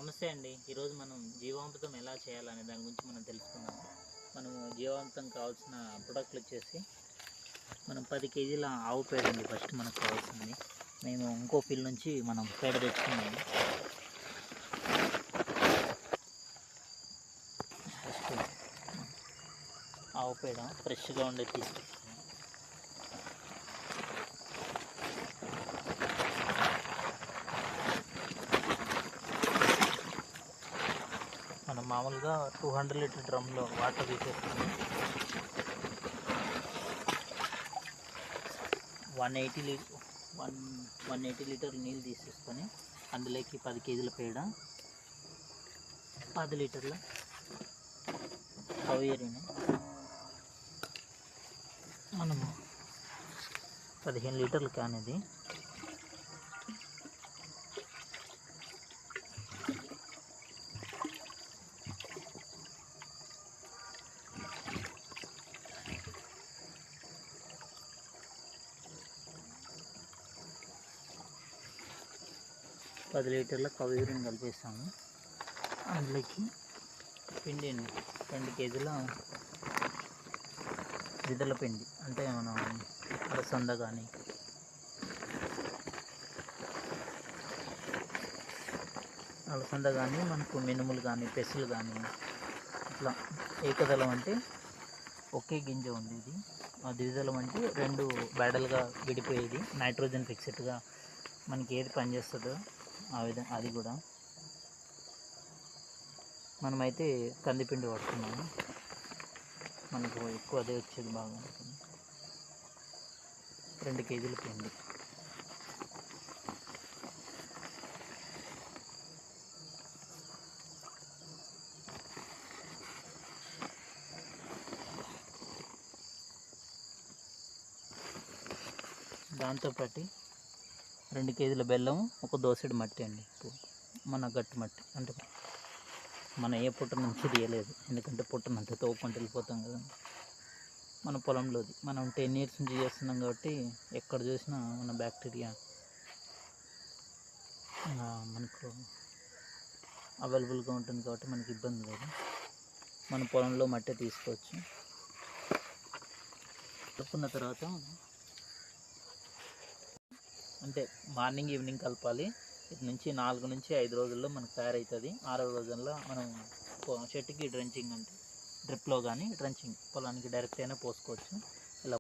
నమస్తే అండి. ఈరోజు మనం జీవామృతం ఎలా చేయాలనే దాని గురించి మనం తెలుసుకుందాము. మనము జీవామృతం కావాల్సిన ప్రొడక్ట్లు వచ్చేసి మనం 10 కేజీల ఆవు పేడ అండి ఫస్ట్ మనకు కావాల్సింది. మేము ఇంకో ఫీల్డ్ నుంచి మనం పేడ తెచ్చుకున్నాము. ఫస్ట్ ఆవు పేడ ఫ్రెష్గా ఉండేది తీసుకొచ్చాము. మనం మామూలుగా 200 లీటర్ డ్రమ్లో వాటర్ తీసేసుకుని 180 లీటర్లు నీళ్ళు తీసేసుకొని అందులోకి 10 కేజీల పేడ, 10 లీటర్ల కవేరిని మనము 15 లీటర్ల క్యాన్ ఇది. పది లీటర్ల కవేరిని కలిపేస్తాము. అందులోకి పిండి 2 కేజీల విదల పిండి, అంటే మనం అలసంద కానీ మనకు మినుములు కానీ పెసలు కానీ ఇట్లా ఏకదళం అంటే ఒకే గింజ ఉండేది, ఆ ద్విదళం అంటే 2 బేడలుగా విడిపోయేది. నైట్రోజన్ ఫిక్స్డ్గా మనకి ఏది పనిచేస్తుందో ఆ విధంగా అది కూడా. మనమైతే కందిపిండి వాడుతున్నాము, మనకు ఎక్కువ అదే వచ్చేది బాగా ఉంటుంది. 2 కేజీల పిండి. దాంతోపాటు 2 కేజీల బెల్లం, ఒక దోసెడు మట్టి అండి, మన గట్టి మట్టి, అంటే మన ఏ పుట్ట నుంచి తీయలేదు, ఎందుకంటే పుట్టనంత తోపుకుంటూ వెళ్ళిపోతాం కదా మన పొలంలోది. మనం 10 years నుంచి చేస్తున్నాం కాబట్టి ఎక్కడ చూసినా మన బ్యాక్టీరియా మనకు అవైలబుల్గా ఉంటుంది కాబట్టి మనకి ఇబ్బంది లేదు. మన పొలంలో మట్టి తీసుకోవచ్చు. కలుపుకున్న తర్వాత అంటే మార్నింగ్ ఈవినింగ్ కలపాలి. ఇటు నుంచి 4 నుంచి 5 రోజుల్లో మనకు తయారవుతుంది. 6వ రోజుల్లో మనం చెట్టుకి డ్రెంచింగ్, అంటే డ్రిప్లో కానీ డ్రెంచింగ్ పొలానికి డైరెక్ట్ అయినా పోసుకోవచ్చు.